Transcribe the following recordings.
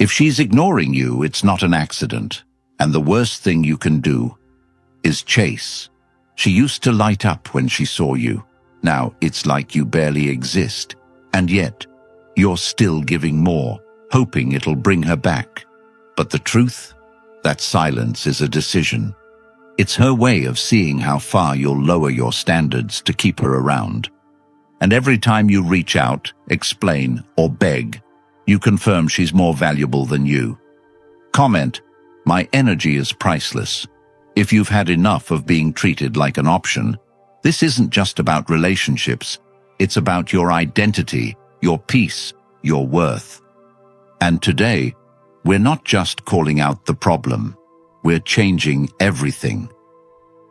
If she's ignoring you, it's not an accident. And the worst thing you can do is chase. She used to light up when she saw you. Now it's like you barely exist. And yet, you're still giving more, hoping it'll bring her back. But the truth? That silence is a decision. It's her way of seeing how far you'll lower your standards to keep her around. And every time you reach out, explain, or beg, you confirm she's more valuable than you. Comment, "My energy is priceless." If you've had enough of being treated like an option, this isn't just about relationships. It's about your identity, your peace, your worth. And today, we're not just calling out the problem. We're changing everything.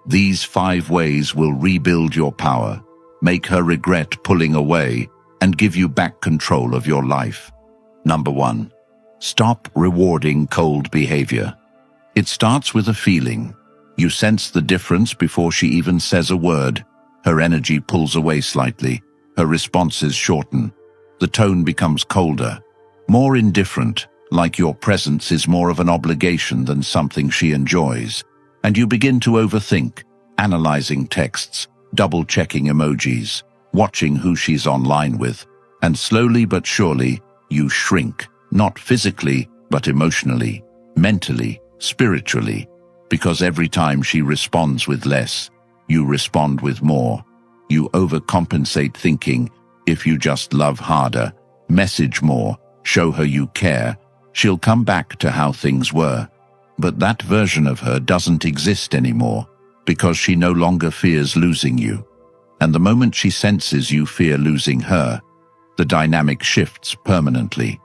These 5 ways will rebuild your power, make her regret pulling away, and give you back control of your life. Number 1. Stop rewarding cold behavior. It starts with a feeling. You sense the difference before she even says a word. Her energy pulls away slightly. Her responses shorten. The tone becomes colder, more indifferent, like your presence is more of an obligation than something she enjoys. And you begin to overthink, analyzing texts, double-checking emojis, watching who she's online with. And slowly but surely, you shrink, not physically, but emotionally, mentally, spiritually. Because every time she responds with less, you respond with more. You overcompensate thinking, if you just love harder, message more, show her you care, she'll come back to how things were. But that version of her doesn't exist anymore, because she no longer fears losing you. And the moment she senses you fear losing her, the dynamic shifts permanently.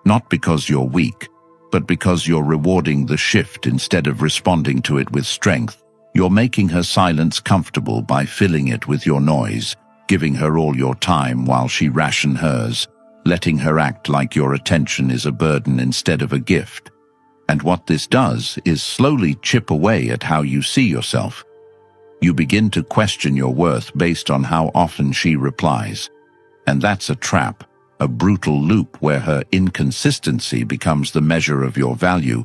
Not because you're weak, but because you're rewarding the shift instead of responding to it with strength. You're making her silence comfortable by filling it with your noise, giving her all your time while she ration hers, letting her act like your attention is a burden instead of a gift. And what this does is slowly chip away at how you see yourself. You begin to question your worth based on how often she replies. And that's a trap, a brutal loop where her inconsistency becomes the measure of your value.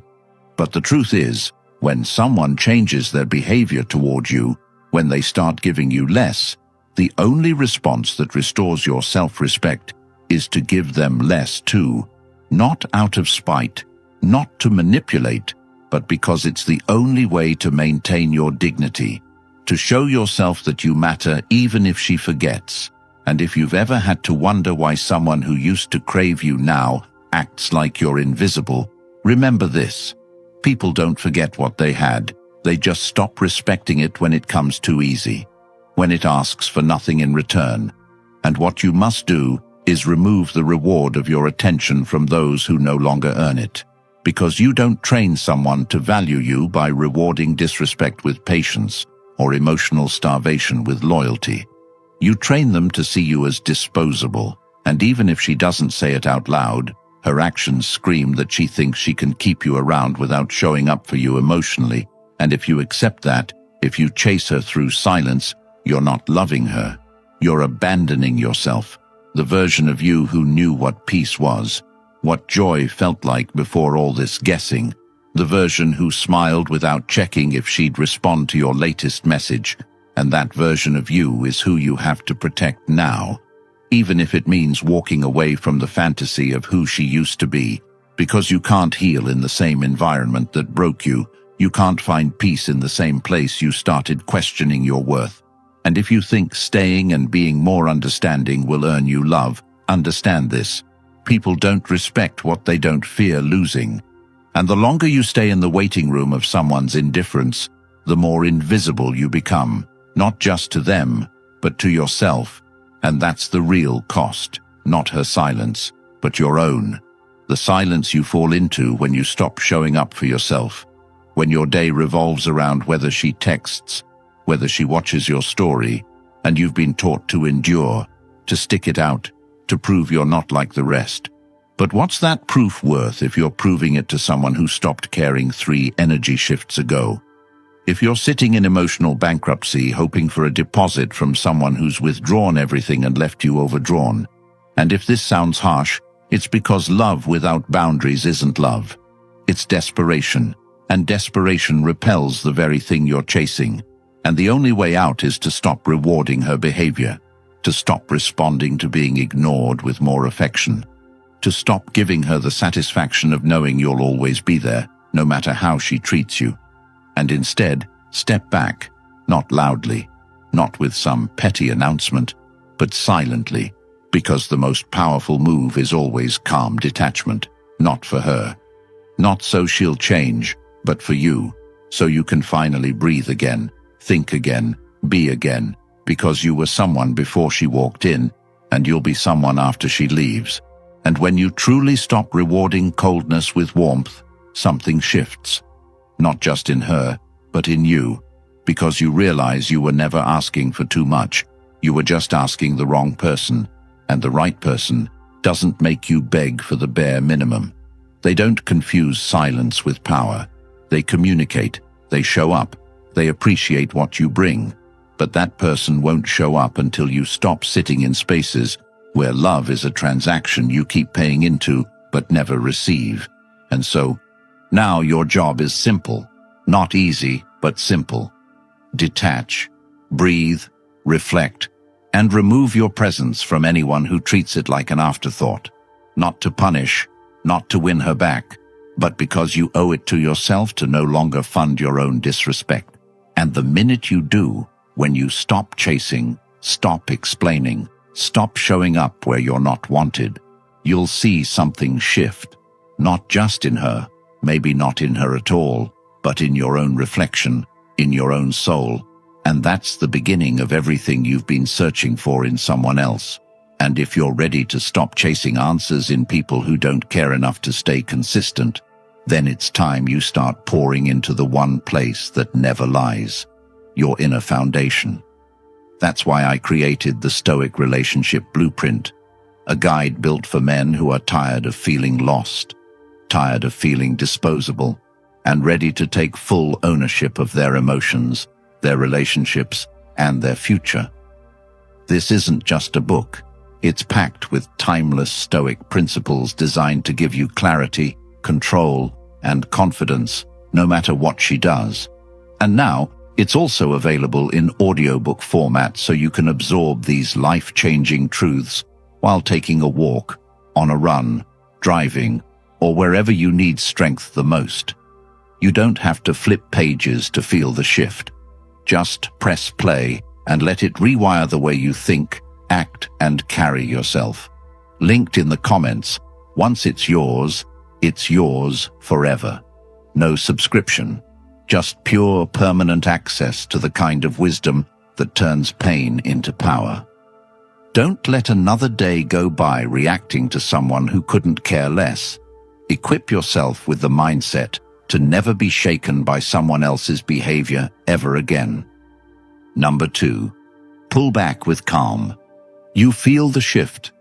But the truth is, when someone changes their behavior toward you, when they start giving you less, the only response that restores your self-respect is to give them less too, not out of spite, not to manipulate, but because it's the only way to maintain your dignity, to show yourself that you matter even if she forgets. And if you've ever had to wonder why someone who used to crave you now acts like you're invisible, remember this. People don't forget what they had. They just stop respecting it when it comes too easy, when it asks for nothing in return. And what you must do is remove the reward of your attention from those who no longer earn it. Because you don't train someone to value you by rewarding disrespect with patience or emotional starvation with loyalty. You train them to see you as disposable, and even if she doesn't say it out loud, her actions scream that she thinks she can keep you around without showing up for you emotionally. And if you accept that, if you chase her through silence, you're not loving her. You're abandoning yourself, the version of you who knew what peace was, what joy felt like before all this guessing, the version who smiled without checking if she'd respond to your latest message. And that version of you is who you have to protect now, even if it means walking away from the fantasy of who she used to be, because you can't heal in the same environment that broke you. You can't find peace in the same place you started questioning your worth. And if you think staying and being more understanding will earn you love, understand this. People don't respect what they don't fear losing. And the longer you stay in the waiting room of someone's indifference, the more invisible you become. Not just to them, but to yourself. And that's the real cost, not her silence, but your own. The silence you fall into when you stop showing up for yourself. When your day revolves around whether she texts, whether she watches your story, and you've been taught to endure, to stick it out, to prove you're not like the rest. But what's that proof worth if you're proving it to someone who stopped caring 3 energy shifts ago? If you're sitting in emotional bankruptcy hoping for a deposit from someone who's withdrawn everything and left you overdrawn, and if this sounds harsh, It's because love without boundaries isn't love. It's desperation, and desperation repels the very thing you're chasing. And the only way out is to stop rewarding her behavior, to stop responding to being ignored with more affection, to stop giving her the satisfaction of knowing you'll always be there, no matter how she treats you. And instead, step back, not loudly, not with some petty announcement, but silently, because the most powerful move is always calm detachment, not for her. Not so she'll change, but for you, so you can finally breathe again, think again, be again, because you were someone before she walked in, and you'll be someone after she leaves. And when you truly stop rewarding coldness with warmth, something shifts. Not just in her, but in you, because you realize you were never asking for too much. You were just asking the wrong person, and the right person doesn't make you beg for the bare minimum. They don't confuse silence with power. They communicate, they show up, they appreciate what you bring. But that person won't show up until you stop sitting in spaces where love is a transaction you keep paying into but never receive. And so, now your job is simple. Not easy, but simple. Detach, breathe, reflect, and remove your presence from anyone who treats it like an afterthought. Not to punish, not to win her back, but because you owe it to yourself to no longer fund your own disrespect. And the minute you do, when you stop chasing, stop explaining, stop showing up where you're not wanted, you'll see something shift. Not just in her, maybe not in her at all, but in your own reflection, in your own soul. And that's the beginning of everything you've been searching for in someone else. And if you're ready to stop chasing answers in people who don't care enough to stay consistent, then it's time you start pouring into the one place that never lies, your inner foundation. That's why I created the Stoic Relationship Blueprint, a guide built for men who are tired of feeling lost, tired of feeling disposable, and ready to take full ownership of their emotions, their relationships, and their future. This isn't just a book. It's packed with timeless Stoic principles designed to give you clarity, control, and confidence, no matter what she does. And now, it's also available in audiobook format so you can absorb these life-changing truths while taking a walk, on a run, driving, or wherever you need strength the most. You don't have to flip pages to feel the shift. Just press play and let it rewire the way you think, act, and carry yourself. Linked in the comments. Once it's yours forever. No subscription. Just pure, permanent access to the kind of wisdom that turns pain into power. Don't let another day go by reacting to someone who couldn't care less. Equip yourself with the mindset to never be shaken by someone else's behavior ever again. Number 2, pull back with calm. You feel the shift,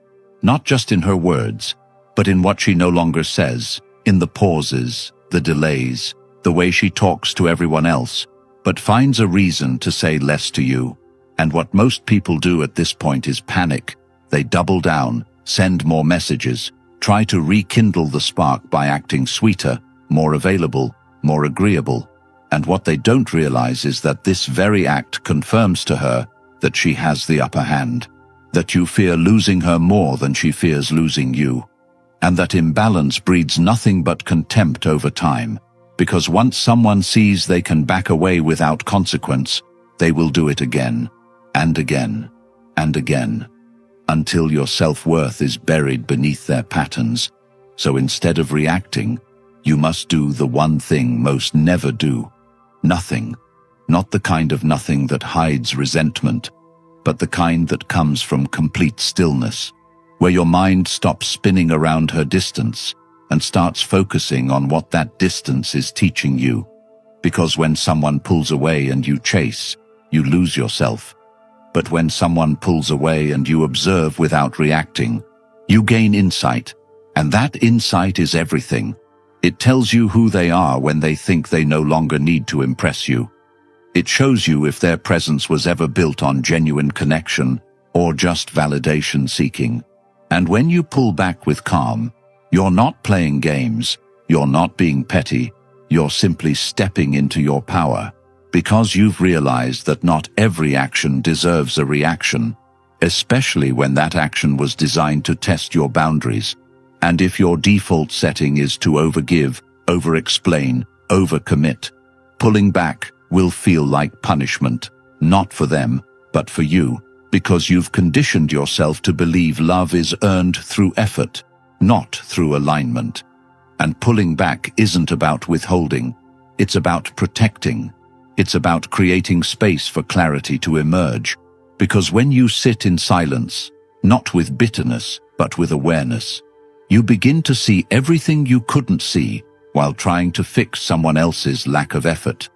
not just in her words, but in what she no longer says, in the pauses, the delays, the way she talks to everyone else, but finds a reason to say less to you. And what most people do at this point is panic. They double down, send more messages, try to rekindle the spark by acting sweeter, more available, more agreeable. And what they don't realize is that this very act confirms to her that she has the upper hand, that you fear losing her more than she fears losing you, and that imbalance breeds nothing but contempt over time. Because once someone sees they can back away without consequence, they will do it again, and again, and again, until your self-worth is buried beneath their patterns. So instead of reacting, you must do the one thing most never do. Nothing. Not the kind of nothing that hides resentment, but the kind that comes from complete stillness, where your mind stops spinning around her distance and starts focusing on what that distance is teaching you. Because when someone pulls away and you chase, you lose yourself. But when someone pulls away and you observe without reacting, you gain insight. And that insight is everything. It tells you who they are when they think they no longer need to impress you. It shows you if their presence was ever built on genuine connection or just validation seeking. And when you pull back with calm, you're not playing games, you're not being petty, you're simply stepping into your power, because you've realized that not every action deserves a reaction, especially when that action was designed to test your boundaries. And if your default setting is to overgive, over-explain, over-commit, pulling back will feel like punishment, not for them, but for you, because you've conditioned yourself to believe love is earned through effort, not through alignment. And pulling back isn't about withholding, it's about protecting. It's about creating space for clarity to emerge, because when you sit in silence, not with bitterness, but with awareness, you begin to see everything you couldn't see while trying to fix someone else's lack of effort.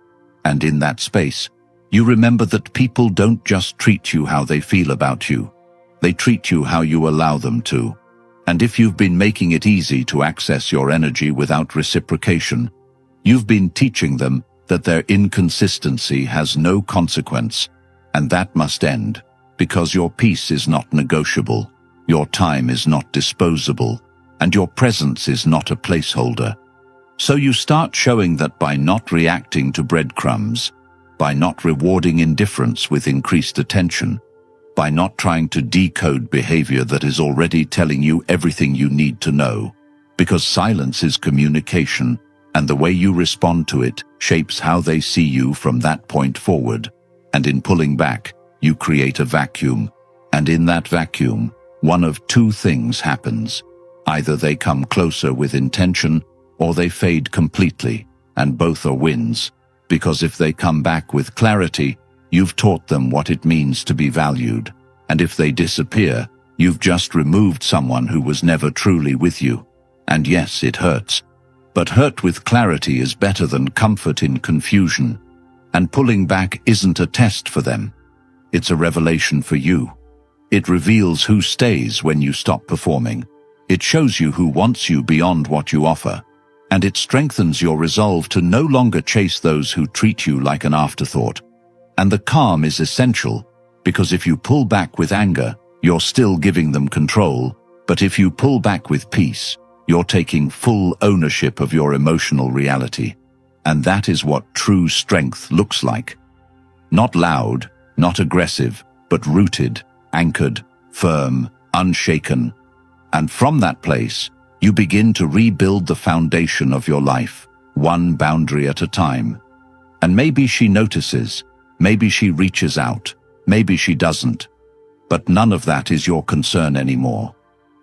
And in that space, you remember that people don't just treat you how they feel about you. They treat you how you allow them to. And if you've been making it easy to access your energy without reciprocation, you've been teaching them that their inconsistency has no consequence, and that must end, because your peace is not negotiable, your time is not disposable, and your presence is not a placeholder. So you start showing that by not reacting to breadcrumbs, by not rewarding indifference with increased attention, by not trying to decode behavior that is already telling you everything you need to know, because silence is communication, and the way you respond to it shapes how they see you from that point forward. And in pulling back, you create a vacuum, and in that vacuum, one of two things happens. Either they come closer with intention, or they fade completely, and both are wins. Because if they come back with clarity, you've taught them what it means to be valued. And if they disappear, you've just removed someone who was never truly with you. And yes, it hurts. But hurt with clarity is better than comfort in confusion. And pulling back isn't a test for them. It's a revelation for you. It reveals who stays when you stop performing. It shows you who wants you beyond what you offer. And it strengthens your resolve to no longer chase those who treat you like an afterthought. And the calm is essential, because if you pull back with anger, you're still giving them control, but if you pull back with peace, you're taking full ownership of your emotional reality. And that is what true strength looks like. Not loud, not aggressive, but rooted, anchored, firm, unshaken. And from that place, you begin to rebuild the foundation of your life, one boundary at a time. And maybe she notices, maybe she reaches out, maybe she doesn't. But none of that is your concern anymore.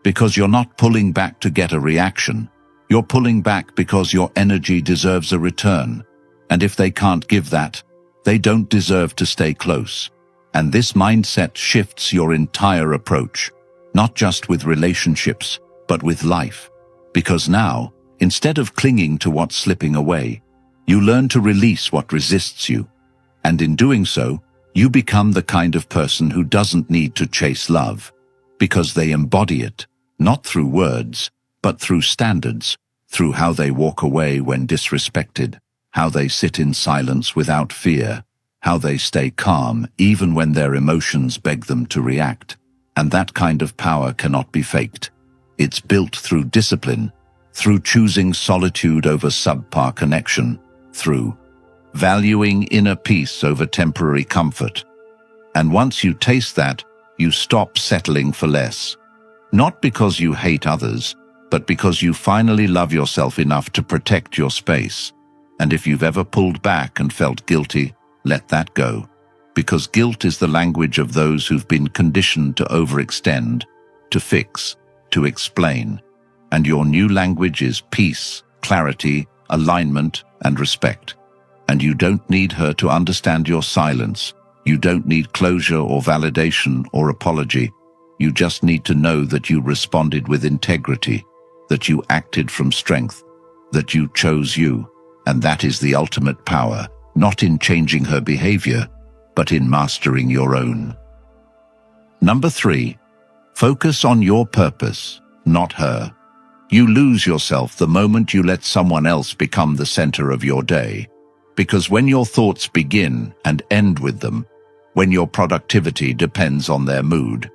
Because you're not pulling back to get a reaction. You're pulling back because your energy deserves a return. And if they can't give that, they don't deserve to stay close. And this mindset shifts your entire approach, not just with relationships, but with life. Because now, instead of clinging to what's slipping away, you learn to release what resists you. And in doing so, you become the kind of person who doesn't need to chase love, because they embody it, not through words, but through standards, through how they walk away when disrespected, how they sit in silence without fear, how they stay calm even when their emotions beg them to react. And that kind of power cannot be faked. It's built through discipline, through choosing solitude over subpar connection, through valuing inner peace over temporary comfort. And once you taste that, you stop settling for less. Not because you hate others, but because you finally love yourself enough to protect your space. And if you've ever pulled back and felt guilty, let that go. Because guilt is the language of those who've been conditioned to overextend, to fix, to explain. And your new language is peace, clarity, alignment, and respect. And you don't need her to understand your silence. You don't need closure or validation or apology. You just need to know that you responded with integrity, that you acted from strength, that you chose you. And that is the ultimate power, not in changing her behavior, but in mastering your own. Number 3, focus on your purpose, not her. You lose yourself the moment you let someone else become the center of your day. Because when your thoughts begin and end with them, when your productivity depends on their mood,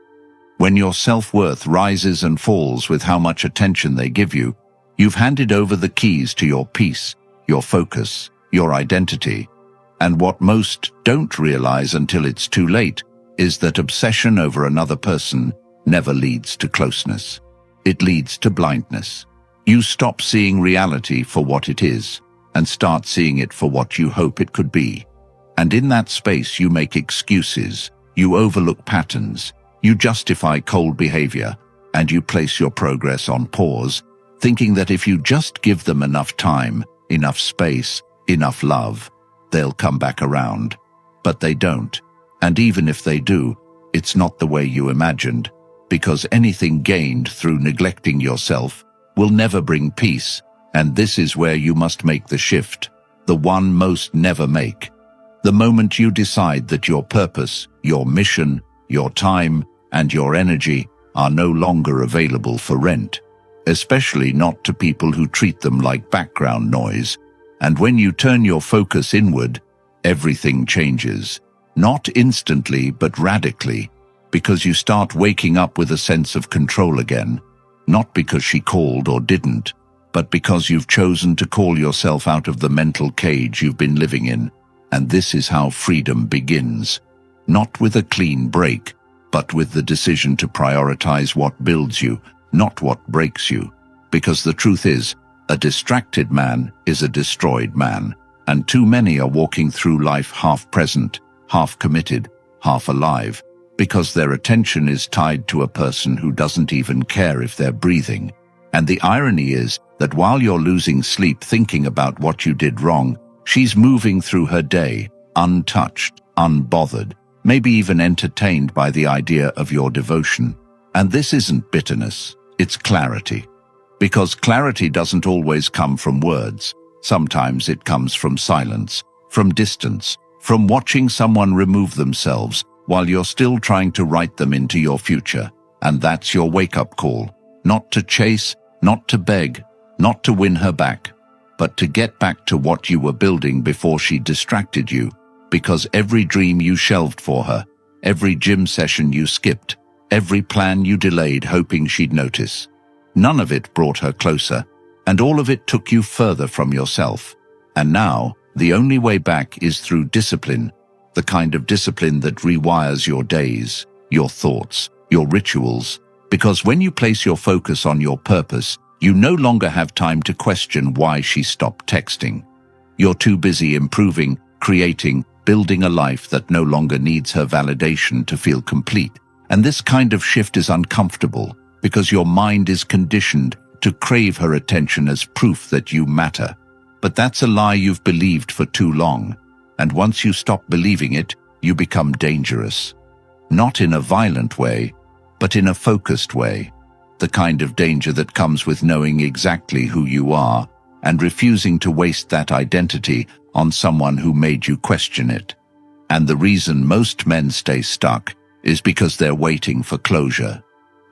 When your self-worth rises and falls with how much attention they give you, you've handed over the keys to your peace, your focus, your identity. And what most don't realize until it's too late is that obsession over another person never leads to closeness. It leads to blindness. You stop seeing reality for what it is and start seeing it for what you hope it could be. And in that space you make excuses, you overlook patterns, you justify cold behavior, and you place your progress on pause, thinking that if you just give them enough time, enough space, enough love, they'll come back around. But they don't. And even if they do, it's not the way you imagined, because anything gained through neglecting yourself will never bring peace, and this is where you must make the shift, the one most never make. The moment you decide that your purpose, your mission, your time, and your energy are no longer available for rent, especially not to people who treat them like background noise. And when you turn your focus inward, everything changes. Not instantly, but radically, because you start waking up with a sense of control again, not because she called or didn't, but because you've chosen to call yourself out of the mental cage you've been living in. And this is how freedom begins. Not with a clean break, but with the decision to prioritize what builds you, not what breaks you. Because the truth is, a distracted man is a destroyed man, and too many are walking through life half present, half committed, half alive, because their attention is tied to a person who doesn't even care if they're breathing. And the irony is that while you're losing sleep thinking about what you did wrong, she's moving through her day, untouched, unbothered, maybe even entertained by the idea of your devotion. And this isn't bitterness, it's clarity. Because clarity doesn't always come from words. Sometimes it comes from silence, from distance, from watching someone remove themselves while you're still trying to write them into your future. And that's your wake-up call. Not to chase, not to beg, not to win her back, but to get back to what you were building before she distracted you. Because every dream you shelved for her, every gym session you skipped, every plan you delayed hoping she'd notice, none of it brought her closer, and all of it took you further from yourself. And now, the only way back is through discipline, the kind of discipline that rewires your days, your thoughts, your rituals. Because when you place your focus on your purpose, you no longer have time to question why she stopped texting. You're too busy improving, creating, building a life that no longer needs her validation to feel complete. And this kind of shift is uncomfortable because your mind is conditioned to crave her attention as proof that you matter. But that's a lie you've believed for too long. And once you stop believing it, you become dangerous. Not in a violent way, but in a focused way. The kind of danger that comes with knowing exactly who you are and refusing to waste that identity on someone who made you question it. And the reason most men stay stuck is because they're waiting for closure.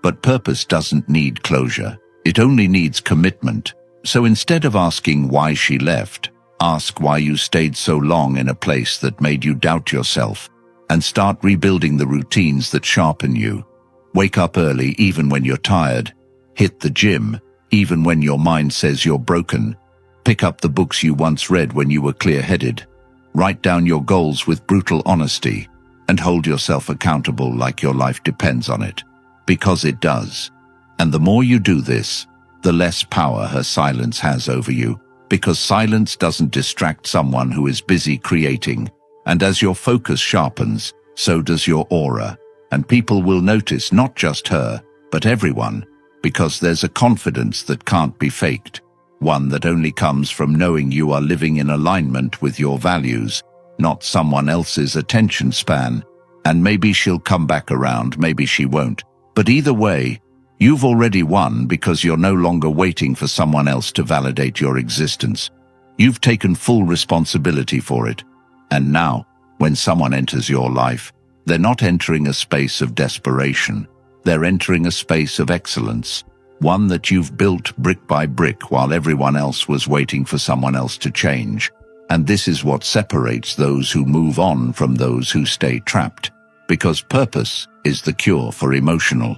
But purpose doesn't need closure. It only needs commitment. So instead of asking why she left, ask why you stayed so long in a place that made you doubt yourself, and start rebuilding the routines that sharpen you. Wake up early even when you're tired. Hit the gym even when your mind says you're broken. Pick up the books you once read when you were clear-headed. Write down your goals with brutal honesty, and hold yourself accountable like your life depends on it. Because it does. And the more you do this, the less power her silence has over you, because silence doesn't distract someone who is busy creating. And as your focus sharpens, so does your aura. And people will notice not just her, but everyone, because there's a confidence that can't be faked. One that only comes from knowing you are living in alignment with your values, not someone else's attention span. And maybe she'll come back around, maybe she won't. But either way, you've already won because you're no longer waiting for someone else to validate your existence. You've taken full responsibility for it. And now, when someone enters your life, they're not entering a space of desperation. They're entering a space of excellence, one that you've built brick by brick while everyone else was waiting for someone else to change. And this is what separates those who move on from those who stay trapped. because purpose is the cure for emotional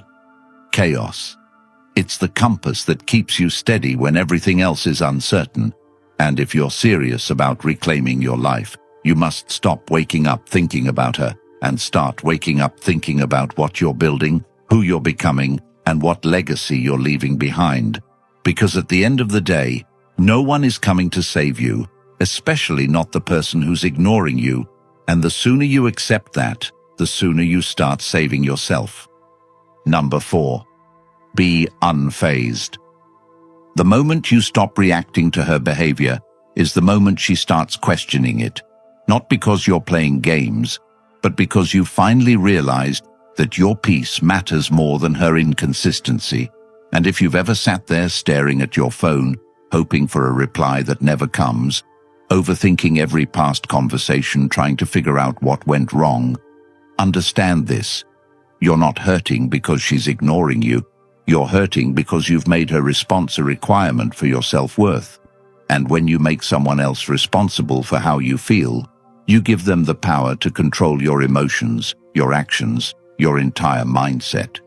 chaos. It's the compass that keeps you steady when everything else is uncertain. And if you're serious about reclaiming your life, you must stop waking up thinking about her and start waking up thinking about what you're building, who you're becoming, and what legacy you're leaving behind. Because at the end of the day, no one is coming to save you, especially not the person who's ignoring you. And the sooner you accept that, the sooner you start saving yourself. Number 4. Be unfazed. The moment you stop reacting to her behavior is the moment she starts questioning it, not because you're playing games, but because you finally realized that your peace matters more than her inconsistency. And if you've ever sat there staring at your phone, hoping for a reply that never comes, overthinking every past conversation trying to figure out what went wrong, understand this. You're not hurting because she's ignoring you. You're hurting because you've made her response a requirement for your self-worth. And when you make someone else responsible for how you feel, you give them the power to control your emotions, your actions, your entire mindset.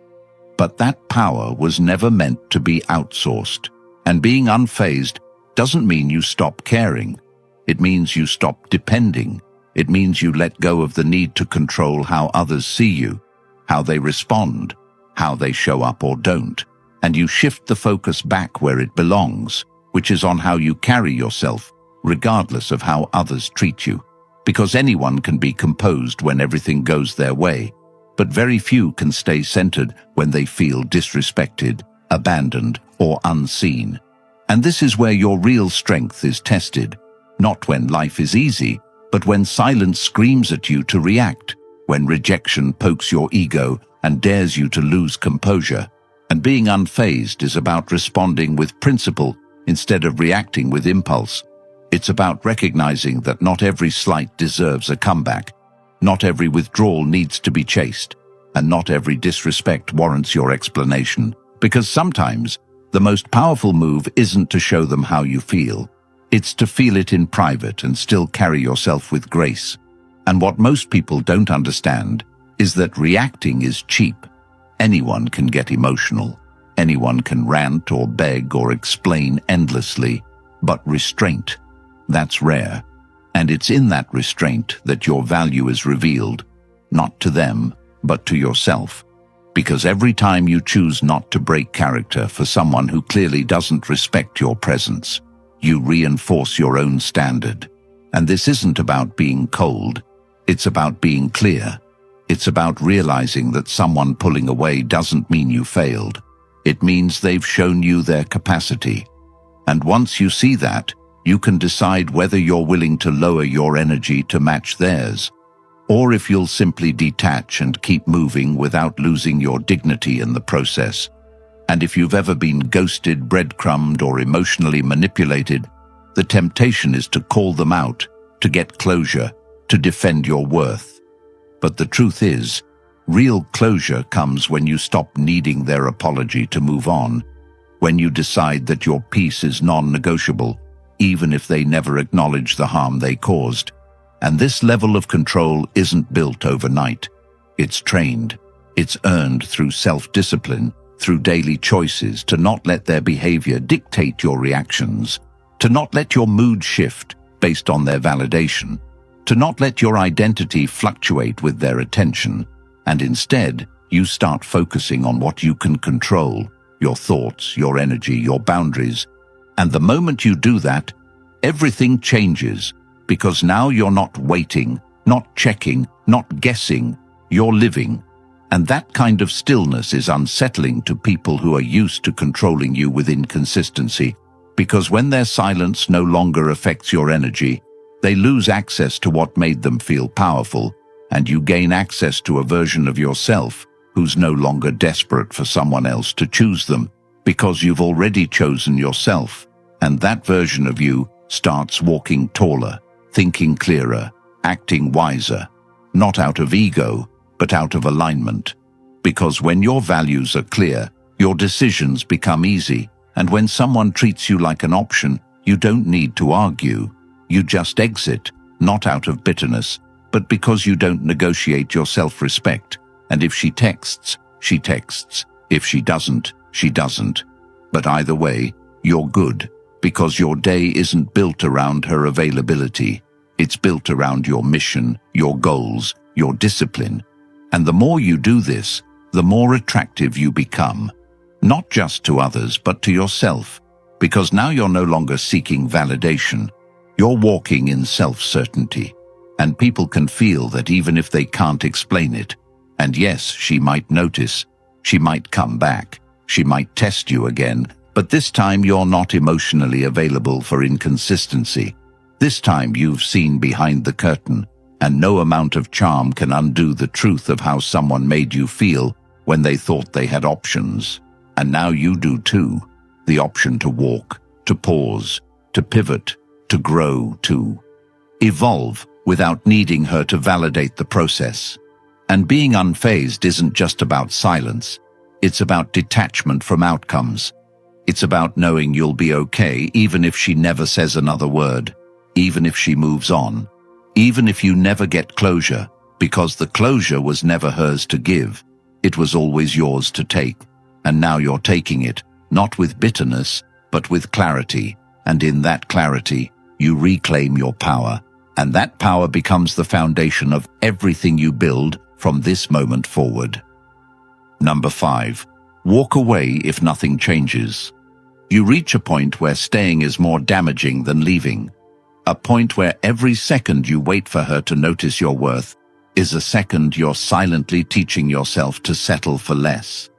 But that power was never meant to be outsourced. And being unfazed doesn't mean you stop caring. It means you stop depending. It means you let go of the need to control how others see you, how they respond, how they show up or don't, and you shift the focus back where it belongs, which is on how you carry yourself, regardless of how others treat you. Because anyone can be composed when everything goes their way, but very few can stay centered when they feel disrespected, abandoned, or unseen. And this is where your real strength is tested, not when life is easy, but when silence screams at you to react, when rejection pokes your ego and dares you to lose composure. And being unfazed is about responding with principle instead of reacting with impulse. It's about recognizing that not every slight deserves a comeback, not every withdrawal needs to be chased, and not every disrespect warrants your explanation. Because sometimes the most powerful move isn't to show them how you feel. It's to feel it in private and still carry yourself with grace. And what most people don't understand is that reacting is cheap. Anyone can get emotional. Anyone can rant or beg or explain endlessly. But restraint, that's rare. And it's in that restraint that your value is revealed, not to them, but to yourself. Because every time you choose not to break character for someone who clearly doesn't respect your presence, you reinforce your own standard. And this isn't about being cold. It's about being clear. It's about realizing that someone pulling away doesn't mean you failed. It means they've shown you their capacity. And once you see that, you can decide whether you're willing to lower your energy to match theirs, or if you'll simply detach and keep moving without losing your dignity in the process. And if you've ever been ghosted, breadcrumbed, or emotionally manipulated, the temptation is to call them out, to get closure, to defend your worth. But the truth is, real closure comes when you stop needing their apology to move on, when you decide that your peace is non-negotiable, even if they never acknowledge the harm they caused. And this level of control isn't built overnight. It's trained. It's earned through self-discipline, through daily choices to not let their behavior dictate your reactions, to not let your mood shift based on their validation, to not let your identity fluctuate with their attention, and instead you start focusing on what you can control, your thoughts, your energy, your boundaries. And the moment you do that, everything changes, because now you're not waiting, not checking, not guessing, you're living. And that kind of stillness is unsettling to people who are used to controlling you with inconsistency, because when their silence no longer affects your energy, they lose access to what made them feel powerful, and you gain access to a version of yourself who's no longer desperate for someone else to choose them, because you've already chosen yourself, and that version of you starts walking taller, thinking clearer, acting wiser, not out of ego, but out of alignment. Because when your values are clear, your decisions become easy, and when someone treats you like an option, you don't need to argue. You just exit, not out of bitterness, but because you don't negotiate your self-respect. And if she texts, she texts. If she doesn't, she doesn't. But either way, you're good, because your day isn't built around her availability. It's built around your mission, your goals, your discipline. And the more you do this, the more attractive you become. Not just to others, but to yourself. Because now you're no longer seeking validation. You're walking in self-certainty. And people can feel that even if they can't explain it. And yes, she might notice. She might come back. She might test you again. But this time you're not emotionally available for inconsistency. This time you've seen behind the curtain, and no amount of charm can undo the truth of how someone made you feel when they thought they had options. And now you do too. The option to walk, to pause, to pivot, to grow, to evolve without needing her to validate the process. And being unfazed isn't just about silence. It's about detachment from outcomes. It's about knowing you'll be okay even if she never says another word, even if she moves on, even if you never get closure, because the closure was never hers to give. It was always yours to take. And now you're taking it, not with bitterness, but with clarity. And in that clarity, you reclaim your power. And that power becomes the foundation of everything you build from this moment forward. Number 5. Walk away if nothing changes. You reach a point where staying is more damaging than leaving. A point where every second you wait for her to notice your worth is a second you're silently teaching yourself to settle for less.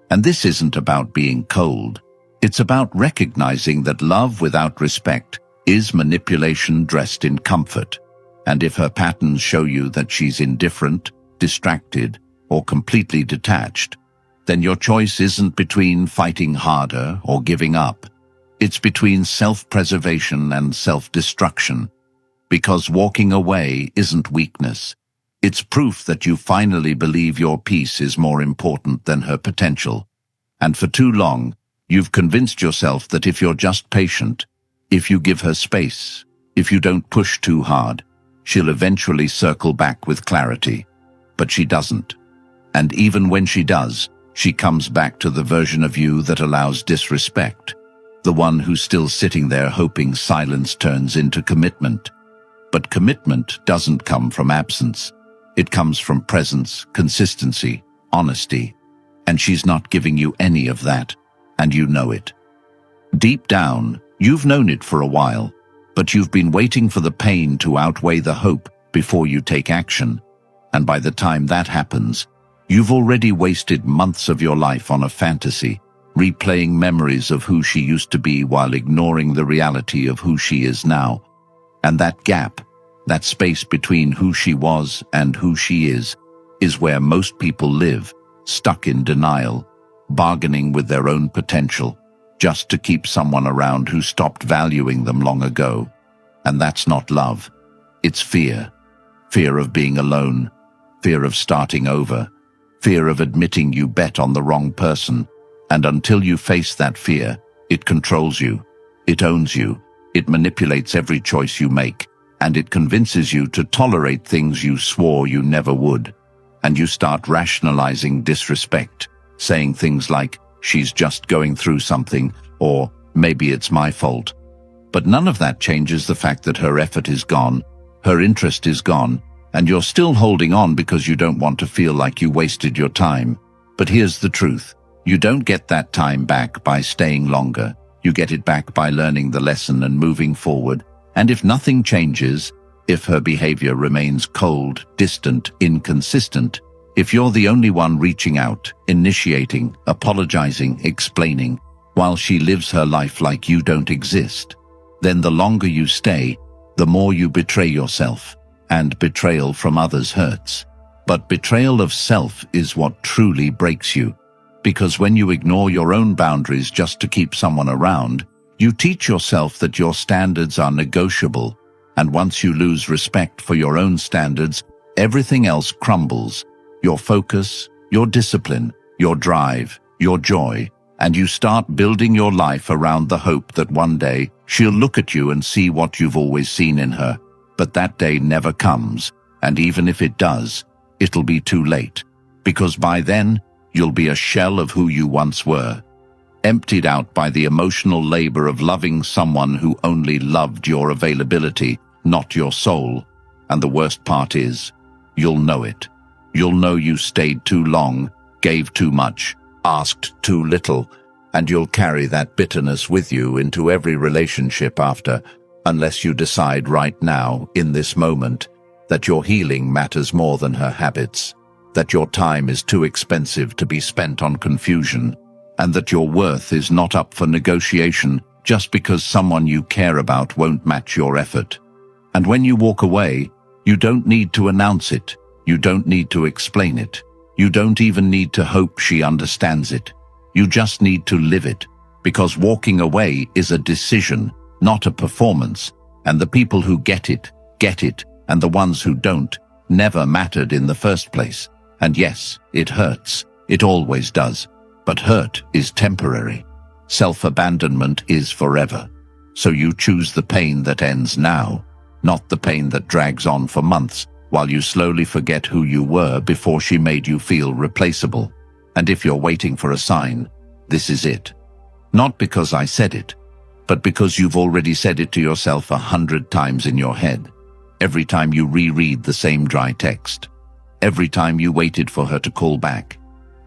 And this isn't about being cold. It's about recognizing that love without respect is manipulation dressed in comfort. And if her patterns show you that she's indifferent, distracted, or completely detached, then your choice isn't between fighting harder or giving up. It's between self-preservation and self-destruction. Because walking away isn't weakness. It's proof that you finally believe your peace is more important than her potential. And for too long, you've convinced yourself that if you're just patient, if you give her space, if you don't push too hard, she'll eventually circle back with clarity. But she doesn't. And even when she does, she comes back to the version of you that allows disrespect. The one who's still sitting there hoping silence turns into commitment. But commitment doesn't come from absence. It comes from presence, consistency, honesty. And she's not giving you any of that, and you know it. Deep down, you've known it for a while, but you've been waiting for the pain to outweigh the hope before you take action. And by the time that happens, you've already wasted months of your life on a fantasy, replaying memories of who she used to be while ignoring the reality of who she is now. And that gap, that space between who she was and who she is where most people live, stuck in denial, bargaining with their own potential, just to keep someone around who stopped valuing them long ago. And that's not love. It's fear. Fear of being alone. Fear of starting over. Fear of admitting you bet on the wrong person. And until you face that fear, it controls you. It owns you. It manipulates every choice you make. And it convinces you to tolerate things you swore you never would. And you start rationalizing disrespect, saying things like, she's just going through something, or maybe it's my fault. But none of that changes the fact that her effort is gone, her interest is gone, and you're still holding on because you don't want to feel like you wasted your time. But here's the truth. You don't get that time back by staying longer. You get it back by learning the lesson and moving forward. And if nothing changes, if her behavior remains cold, distant, inconsistent, if you're the only one reaching out, initiating, apologizing, explaining, while she lives her life like you don't exist, then the longer you stay, the more you betray yourself. And betrayal from others hurts. But betrayal of self is what truly breaks you. Because when you ignore your own boundaries just to keep someone around, you teach yourself that your standards are negotiable. And once you lose respect for your own standards, everything else crumbles. Your focus, your discipline, your drive, your joy, and you start building your life around the hope that one day she'll look at you and see what you've always seen in her. But that day never comes, And even if it does, it'll be too late, because by then, you'll be a shell of who you once were, emptied out by the emotional labor of loving someone who only loved your availability, not your soul. And the worst part is, you'll know it. You'll know you stayed too long, gave too much, asked too little, and you'll carry that bitterness with you into every relationship after, unless you decide right now, in this moment, that your healing matters more than her habits, that your time is too expensive to be spent on confusion, and that your worth is not up for negotiation just because someone you care about won't match your effort. And when you walk away, you don't need to announce it. You don't need to explain it. You don't even need to hope she understands it. You just need to live it, because walking away is a decision, not a performance, and the people who get it, and the ones who don't, never mattered in the first place. And yes, it hurts. It always does. But hurt is temporary. Self-abandonment is forever. So you choose the pain that ends now, not the pain that drags on for months, while you slowly forget who you were before she made you feel replaceable. And if you're waiting for a sign, this is it. Not because I said it, but because you've already said it to yourself 100 times in your head. Every time you reread the same dry text. Every time you waited for her to call back.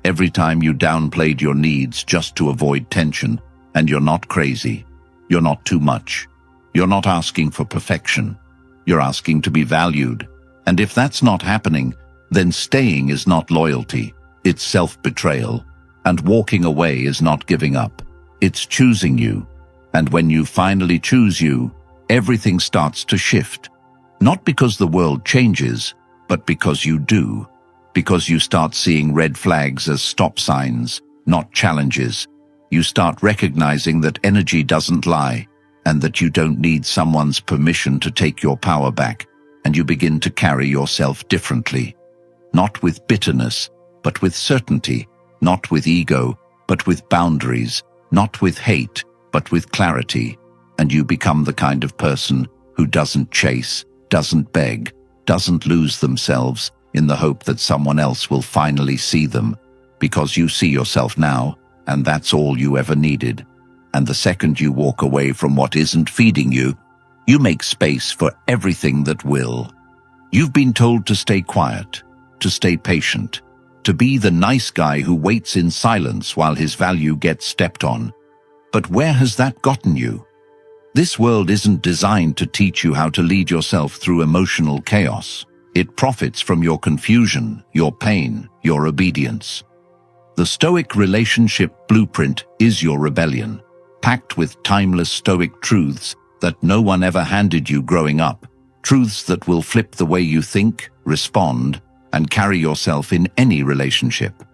Every time you downplayed your needs just to avoid tension. And you're not crazy. You're not too much. You're not asking for perfection. You're asking to be valued. And if that's not happening, then staying is not loyalty. It's self-betrayal. And walking away is not giving up. It's choosing you. And when you finally choose you, everything starts to shift. Not because the world changes, but because you do. Because you start seeing red flags as stop signs, not challenges. You start recognizing that energy doesn't lie, and that you don't need someone's permission to take your power back, and you begin to carry yourself differently. Not with bitterness, but with certainty. Not with ego, but with boundaries. Not with hate, but with clarity. And you become the kind of person who doesn't chase, doesn't beg, doesn't lose themselves in the hope that someone else will finally see them, because you see yourself now, and that's all you ever needed. And the second you walk away from what isn't feeding you, you make space for everything that will. You've been told to stay quiet, to stay patient, to be the nice guy who waits in silence while his value gets stepped on. But where has that gotten you? This world isn't designed to teach you how to lead yourself through emotional chaos. It profits from your confusion, your pain, your obedience. The Stoic relationship blueprint is your rebellion, packed with timeless Stoic truths that no one ever handed you growing up, truths that will flip the way you think, respond, and carry yourself in any relationship.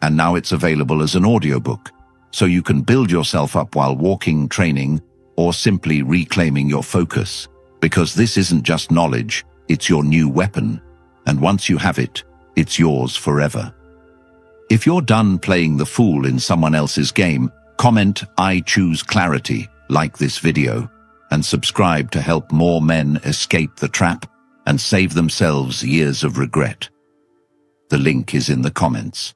And now it's available as an audiobook, so you can build yourself up while walking, training, or simply reclaiming your focus. Because this isn't just knowledge, it's your new weapon, and once you have it, it's yours forever. If you're done playing the fool in someone else's game, comment "I choose clarity," like this video, and subscribe to help more men escape the trap and save themselves years of regret. The link is in the comments.